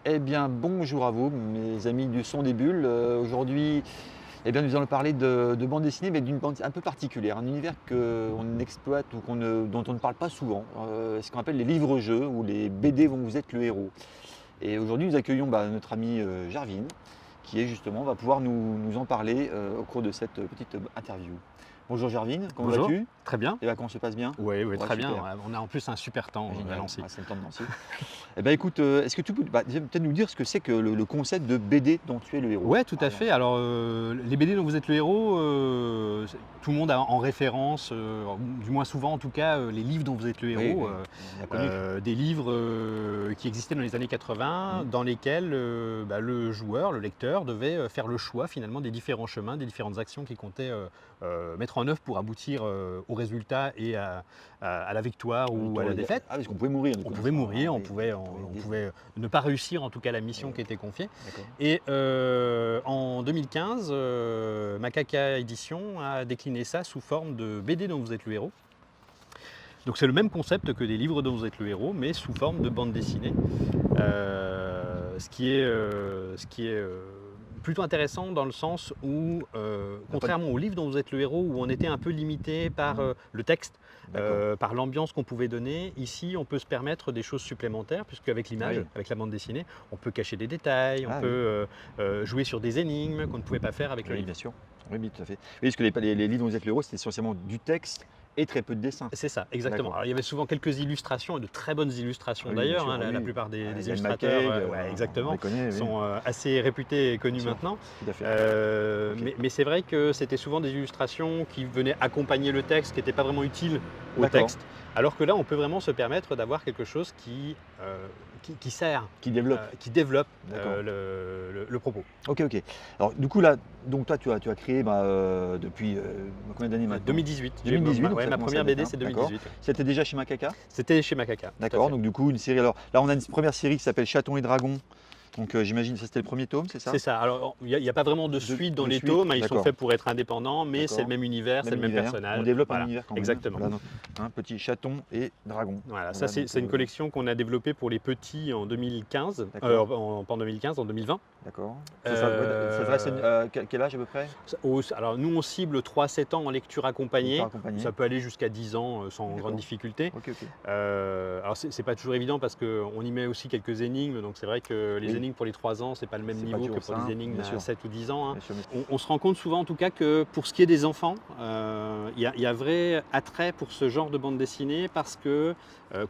Eh bien, bonjour à vous, mes amis du son des bulles. Aujourd'hui, nous allons parler de bande dessinée, mais d'une bande un peu particulière, un univers qu'on exploite ou dont on ne parle pas souvent, ce qu'on appelle les livres-jeux, où les BD vont vous être le héros. Et aujourd'hui, nous accueillons notre ami Jarvin, qui est justement va pouvoir nous en parler au cours de cette petite interview. Bonjour Jarvin, comment Bonjour, vas-tu? très bien. Les vacances se passent bien? Oui, oui, Ouais, très bien. super. On a en plus un super temps à Génial, Nancy. ouais, c'est le temps de Nancy. Eh ben écoute, est-ce que tu peux déjà peut-être nous dire ce que c'est que le concept de BD dont tu es le héros, Ouais, tout par à exemple? fait. Alors, les BD dont vous êtes le héros, tout le monde a en référence, du moins souvent en tout cas, les livres dont vous êtes le Oui, héros, oui, on a connu. des livres qui existaient dans les années 80, Mmh. dans lesquels le joueur, le lecteur, devait faire le choix finalement des différents chemins, des différentes actions qu'il comptait mettre en œuvre pour aboutir au résultat et à la victoire ou à la défaite. Ah, parce qu'on pouvait mourir du On coup dans pouvait ça. Ah mourir, oui, on pouvait ne pas réussir en tout cas la mission oui, qui était confiée. d'accord. Et en 2015, Macaca Édition a décliné ça sous forme de BD dont vous êtes le héros. Donc c'est le même concept que des livres dont vous êtes le héros, mais sous forme de bande dessinée. Ce qui est plutôt intéressant dans le sens où, On a pas de contrairement aux livres dont vous êtes le héros, où on était un peu limité par mmh, le texte, d'accord. par l'ambiance qu'on pouvait donner, ici on peut se permettre des choses supplémentaires, puisque avec Ah l'image, oui. avec la bande dessinée, on peut cacher des détails, on Ah peut oui. jouer sur des énigmes qu'on ne pouvait pas faire avec le Oui, livre. bien sûr. Oui, oui, tout à fait. Oui, parce que les livres dont vous êtes le héros, c'était essentiellement du texte et très peu de dessin. C'est ça, exactement. D'accord. Alors, il y avait souvent quelques illustrations, et de très bonnes Ah illustrations oui, bien d'ailleurs, sûr, hein. La oui. plupart Ah, des Yann illustrateurs, McCaig, ouais, on exactement, les connaît, oui, sont assez réputés et bien connus sûr, maintenant. tout à fait. OK. Mais c'est vrai que c'était souvent des illustrations qui venaient accompagner le texte, qui n'étaient pas vraiment utiles au D'accord. texte. Alors que là, on peut vraiment se permettre d'avoir quelque chose qui sert, Qui développe. qui développe D'accord. le propos. OK, OK. Alors du coup là, donc toi tu as créé depuis, combien d'années maintenant? 2018, 2018, donc ouais, ça ma commence à première dater, BD, hein, c'est d'accord. 2018. C'était déjà chez Macaca? C'était chez Macaca, tout à D'accord, fait. donc du coup une série alors là on a une première série qui s'appelle Chatons et Dragons, donc j'imagine que ça c'était le premier tome, c'est ça? C'est ça. Alors, il y a pas vraiment de suite dans De les suite? tomes, hein, ils sont D'accord, faits pour être indépendants, mais c'est le d'accord. même univers, c'est Même le même univers, on personnage. développe un Voilà, univers quand même, hein. exactement. Voilà donc, hein, petit chaton et dragon. Voilà, ça Voilà donc c'est une collection qu'on a développée pour les petits en 2015, d'accord, pas en 2015, en 2020. d'accord. Ça s'adresse Euh, à quel âge à peu près? alors nous on cible 3-7 ans en lecture Lecteur accompagnée, accompagné? ça peut aller jusqu'à 10 ans sans grande D'accord. difficulté. OK, OK. Alors c'est pas toujours évident parce qu'on y met aussi quelques énigmes, donc c'est vrai que les Oui, énigmes pour les 3 ans, c'est pas le même c'est pas niveau que toujours pour des simple, énigmes bien à sûr, 7 ou 10 ans, hein. bien sûr, bien sûr. On se rend compte souvent en tout cas que pour ce qui est des enfants, il y a vrai attrait pour ce genre de bande dessinée parce que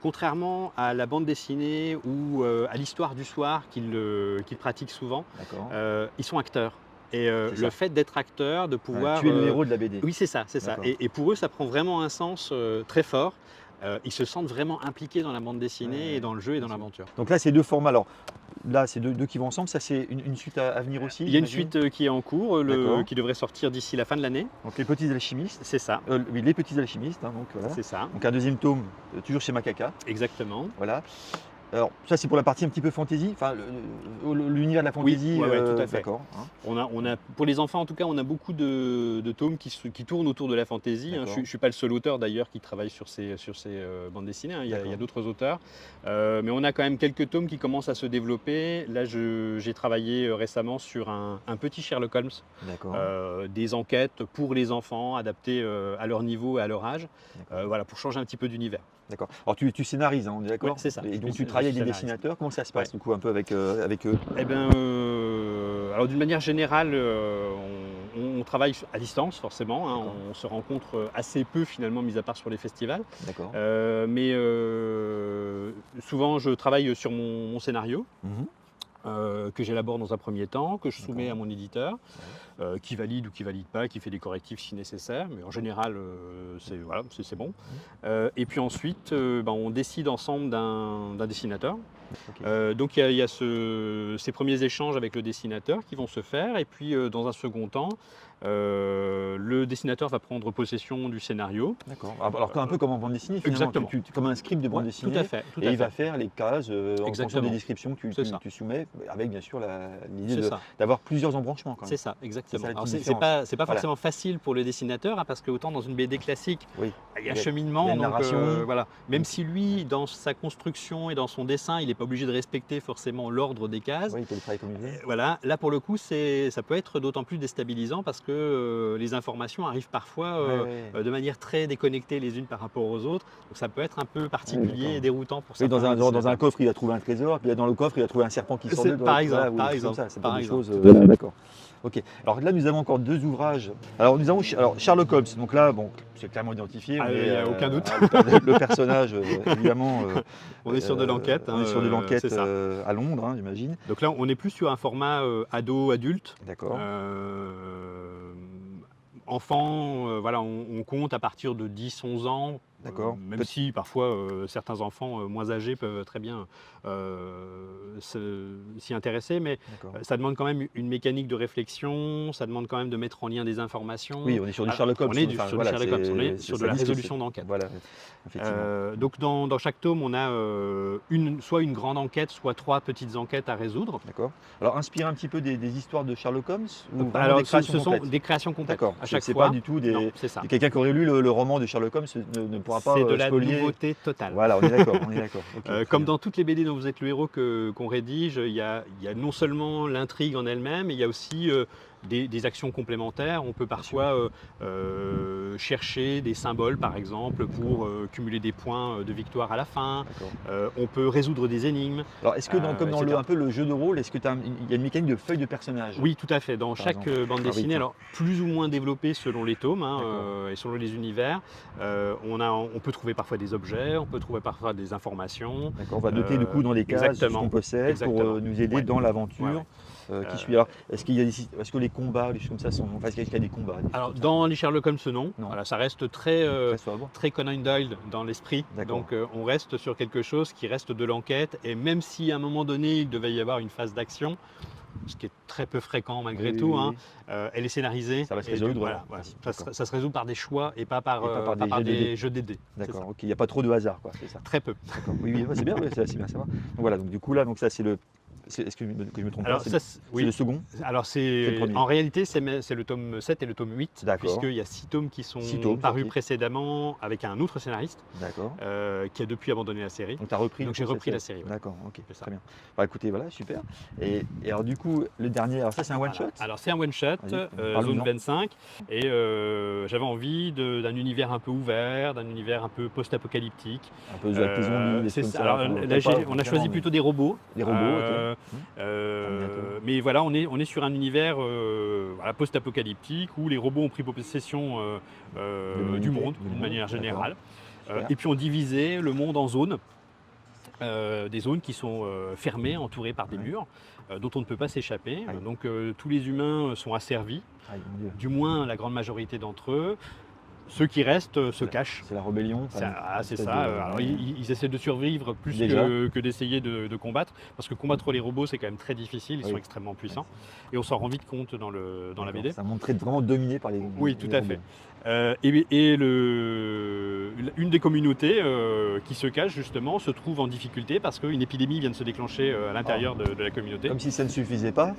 contrairement à la bande dessinée ou à l'histoire du soir qu'ils pratiquent souvent, D'accord, ils sont acteurs. Et c'est le ça. fait d'être acteur, de Ouais, pouvoir... tu es le héros de la BD. oui, c'est ça, c'est ça. D'accord. Et pour eux, ça prend vraiment un sens très fort. Ils se sentent vraiment impliqués dans la bande Ouais, dessinée et ouais, dans le jeu et bien dans sûr. l'aventure. Donc là, c'est 2 formats. Alors là, c'est deux qui vont ensemble. Ça, c'est une suite à venir aussi, Il y a une j'imagine? suite qui est en cours, D'accord. qui devrait sortir d'ici la fin de l'année. Donc Les Petits Alchimistes. C'est ça, Oui, Les Petits Alchimistes, hein, donc voilà. c'est ça, Donc un deuxième tome, toujours chez Macaca. exactement. Voilà. Alors ça, c'est pour la partie un petit peu fantasy, enfin l'univers de la Oui, fantasy, ouais, ouais, tout à fait. d'accord, hein, Pour les enfants, en tout cas, on a beaucoup de tomes qui tournent autour de la fantaisie, hein. Je d'accord, ne suis pas le seul auteur d'ailleurs qui travaille sur ces bandes dessinées, hein. Il y a d'accord, d'autres auteurs. Mais on a quand même quelques tomes qui commencent à se développer. Là, j'ai travaillé récemment sur un petit Sherlock Holmes, d'accord, des enquêtes pour les enfants, adaptées à leur niveau et à leur âge, d'accord, voilà, pour changer un petit peu d'univers. d'accord. Alors tu scénarises, hein, on est Oui, d'accord? c'est ça. Et donc tu Je travailles suis avec des scénariste. dessinateurs. Comment ça se Ouais. passe du coup un peu avec eux? Eh bien, alors d'une manière générale, on travaille à distance forcément, hein. D'accord, On se rencontre assez peu finalement, mis à part sur les festivals. d'accord. Mais souvent, je travaille sur mon scénario, Mmh. que j'élabore dans un premier temps, que je soumets D'accord, à mon éditeur, ouais, qui valide ou qui valide pas, qui fait des correctifs si nécessaire, mais en général, c'est bon. mmh, Et puis ensuite, on décide ensemble d'un dessinateur. OK, Donc il y a ces premiers échanges avec le dessinateur qui vont se faire et puis, dans un second temps, le dessinateur va prendre possession du scénario. d'accord. Alors un peu comme en bande dessinée finalement, Exactement. comme un script de bande Ouais, tout à dessinée fait, tout et à il va fait. faire les cases, en fonction des Exactement. descriptions que C'est ça, tu soumets, avec bien sûr l'idée c'est ça. d'avoir plusieurs embranchements quand même. C'est ça, C'est exactement. ça la Alors petite c'est différence. pas Voilà, forcément facile pour le dessinateur, hein, parce que autant dans une BD classique, oui. il y a un Il y a cheminement, une donc narration. voilà. Même Donc si lui, dans sa construction et dans son dessin, il n'est pas obligé de respecter forcément l'ordre des cases. Oui, télétravail communautaire. Voilà, là pour le coup, ça peut être d'autant plus déstabilisant parce que les informations arrivent parfois Ouais, ouais, ouais. de manière très déconnectée les unes par rapport aux autres. Donc ça peut être un peu particulier d'accord. et déroutant pour Oui, certains dans un dessinateurs. coffre, il a trouvé un trésor, puis là, dans le coffre, il a trouvé un serpent qui sort C'est- de Par voilà, exemple, ou par des choses comme exemple, ça. C'est pas par des exemple, choses. tout à fait. D'accord. Ok. Alors là, nous avons encore 2 ouvrages. Alors nous avons alors, Sherlock Holmes. Donc là, bon, c'est clairement identifié. Ah, il n'y a aucun doute. Le personnage, évidemment. On est sur de l'enquête, On est sur de l'enquête c'est ça. à Londres, hein, j'imagine. Donc là, on est plus sur un format ado-adulte. D'accord. Enfant, voilà, on compte à partir de 10-11 ans, D'accord. même si parfois certains enfants moins âgés peuvent très bien s'y intéresser, mais D'accord. ça demande quand même une mécanique de réflexion, ça demande quand même de mettre en lien des informations. Oui, on est sur du Alors, Sherlock Holmes. on est Enfin, sur du voilà, Sherlock Holmes, on est c'est- sur de ça la dit ce que résolution c'est. d'enquête. Voilà, effectivement. Donc dans chaque tome, on a soit une grande enquête, soit 3 petites enquêtes à résoudre. D'accord. Alors, inspiré un petit peu des histoires de Sherlock Holmes ou vraiment Alors des créations ce sont complètes? des créations complètes D'accord. à chaque C'est fois. pas du tout Non, c'est ça. quelqu'un qui aurait lu le roman de Sherlock Holmes ne pourra pas C'est de la spolier. nouveauté totale. Voilà, on est d'accord. On est d'accord. Ok, très Comme bien. dans toutes les BD dont vous êtes le héros qu'on rédige, il y a non seulement l'intrigue en elle-même, mais il y a aussi des actions complémentaires. On peut parfois chercher des symboles, par exemple, pour cumuler des points de victoire à la fin. D'accord. On peut résoudre des énigmes. Alors, est-ce que comme dans etc. un peu le jeu de rôle, est-ce que il y a une mécanique de feuille de personnage? Oui, tout à fait. Dans Par chaque exemple. bande Ah oui, dessinée, tiens. alors plus ou moins développée selon les tomes D'accord. et selon les univers, on peut trouver parfois des objets, on peut trouver parfois des informations. D'accord. On va noter du coup dans les cases ce Exactement. qu'on possède pour Exactement. nous aider Ouais. dans l'aventure Ouais, ouais. qui suit. Alors, est-ce que les combats, les choses comme ça sont. Enfin, est-ce qu'il y a des combats? Des choses Alors comme ça dans les Sherlock Holmes, non. Non. Voilà, ça reste très, Très sobre. très Conan Doyle dans l'esprit. D'accord. Donc on reste sur quelque chose qui reste de l'enquête. Et même si à un moment donné, il devait y avoir une phase d'action, ce qui est très peu fréquent malgré Oui, tout, oui, hein, oui. elle est scénarisée. Ça va se Et résoudre, voilà, ouais. ça se résout par des choix et pas par, Et pas par des jeux de dés. C'est D'accord, ça. ok. Il n'y a pas trop de hasard, quoi, c'est ça. Très peu. D'accord. Oui, oui, ouais, c'est bien, ouais, c'est bien à savoir. Donc voilà, donc du coup là, donc ça c'est le. Est-ce que je me trompe pas? Alors, C'est ça, c'est le second? Alors C'est le premier. en réalité, c'est le tome 7 et le tome 8, D'accord. puisqu'il y a 6 tomes qui sont 6 tomes parus sortis. précédemment avec un autre scénariste D'accord. qui a depuis abandonné la série. Donc tu as repris. Donc du j'ai coup, repris la cette série, ouais. D'accord, ok, C'est ça. très bien. Bah écoutez, voilà, super. Et alors du coup, le dernier, alors ça c'est un one shot? Voilà. Alors c'est un one shot, Vas-y, parle-nous-en. zone 25, et j'avais envie d'un univers un peu ouvert, d'un univers un peu post-apocalyptique. Un peu avec les zombies, des C'est trucs ça. comme ça. Alors Enfin, là, pas on a choisi vraiment, plutôt des robots. Des robots, ok. Mais voilà, on est sur un univers voilà, post-apocalyptique où les robots ont pris possession du monde d'une manière générale. Super. Et puis on divisait le monde en zones. Des zones qui sont fermées, entourées par des Ouais. murs, dont on ne peut pas s'échapper. Aïe. Donc tous les humains sont asservis, Aïe, mon Dieu. du moins la grande majorité d'entre eux. Ceux qui restent se cachent. C'est la rébellion. C'est Enfin, ça. de- Alors, ils essaient de survivre plus Déjà. que d'essayer de combattre, parce que combattre les robots, c'est quand même très difficile, ils Oui. sont extrêmement puissants. Et on s'en rend vite compte dans la D'accord. BD. Ça montrait vraiment dominé par les. Oui, tout les à robots. fait. Une des communautés qui se cache justement se trouve en difficulté parce qu'une épidémie vient de se déclencher à l'intérieur de la communauté. Comme si ça ne suffisait pas.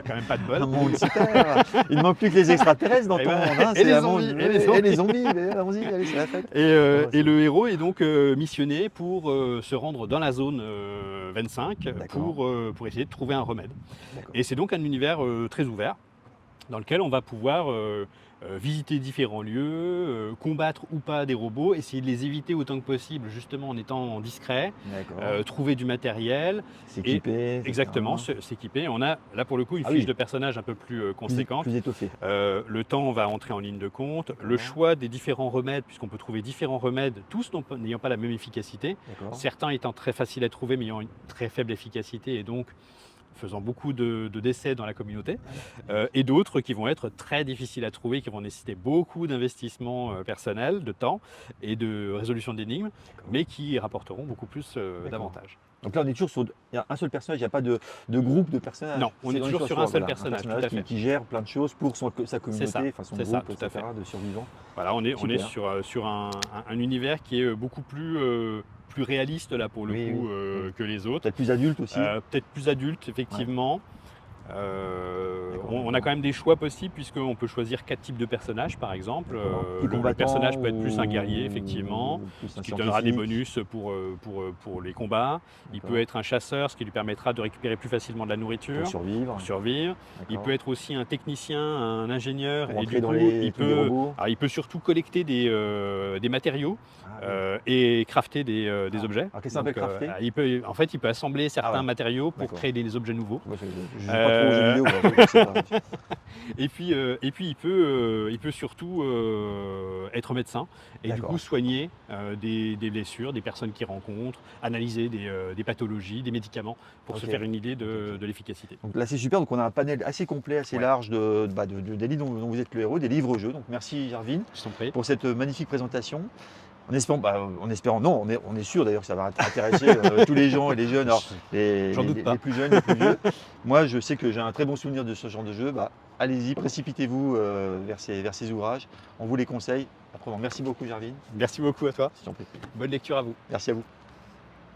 Quand même pas de bol. Un monde super. Il ne manque plus que les extraterrestres dans Et ton ben, monde. hein. et C'est les un zombies, monde- et les zombies. Et les zombies. Mais allons-y, allez, c'est la fête. Et le héros est donc missionné pour se rendre dans la zone 25 D'accord. pour essayer de trouver un remède. D'accord. Et c'est donc un univers très ouvert dans lequel on va pouvoir visiter différents lieux, combattre ou pas des robots, essayer de les éviter autant que possible justement en étant discret, D'accord. trouver du matériel, S'équiper. etc. exactement, s'équiper. On a là pour le coup une Ah fiche oui. de personnage un peu plus conséquente. Plus étoffé. Le temps va entrer en ligne de compte, le choix des différents remèdes, puisqu'on peut trouver différents remèdes, tous n'ayant pas la même efficacité, D'accord. certains étant très faciles à trouver mais ayant une très faible efficacité et donc faisant beaucoup de décès dans la communauté, et d'autres qui vont être très difficiles à trouver, qui vont nécessiter beaucoup d'investissement personnel, de temps et de résolution d'énigmes, mais qui rapporteront beaucoup plus d'avantages. Donc là, on est toujours sur. Il y a un seul personnage, il n'y a pas de groupe de personnages. Non, on est toujours sur un seul personnage, tout à fait. qui gère plein de choses pour sa communauté, ça, enfin son c'est ça, groupe, tout à etc., de survivants. Voilà, on est Super. sur un univers qui est beaucoup plus réaliste là pour le Oui, coup oui. que les autres. Peut-être plus adulte aussi. Peut-être plus adulte, effectivement. On a quand même des choix possibles puisqu'on peut choisir 4 types de personnages par exemple. Plus Le combattant personnage peut être plus un guerrier ou effectivement, plus ce un qui donnera des scientifique. bonus pour les combats. Il D'accord. peut être un chasseur, ce qui lui permettra de récupérer plus facilement de la nourriture Pour survivre. pour survivre. Il D'accord. peut être aussi un technicien, un ingénieur Pour et entrer du dans coup les trucs des robots. il peut surtout collecter des matériaux Ah oui. et crafter des Ah. objets. Alors qu'est-ce qu'on appelle crafter? En fait, il peut assembler certains ouais. matériaux pour D'accord. créer des objets nouveaux. Moi, je joue pas trop aux jeux Euh, vidéo, moi, je sais pas. et puis il peut surtout être médecin et du D'accord. coup soigner des blessures, des personnes qu'il rencontre, analyser des pathologies, des médicaments pour se Ok. faire une idée de Ok. l'efficacité. Donc là, c'est super. Donc on a un panel assez complet, assez Ouais. large des livres dont vous êtes le héros, des livres-jeux. Donc merci Jarvin Je t'en prie. pour cette magnifique présentation. Non, on est sûr d'ailleurs que ça va intéresser tous les gens et les jeunes, alors, J'en doute pas. les plus jeunes, les plus vieux. Moi, je sais que j'ai un très bon souvenir de ce genre de jeu. Allez-y, précipitez-vous vers ces ouvrages. On vous les conseille. Après, merci beaucoup, Jarvin. Merci beaucoup à toi. Si j'en peux. Bonne lecture à vous. Merci à vous.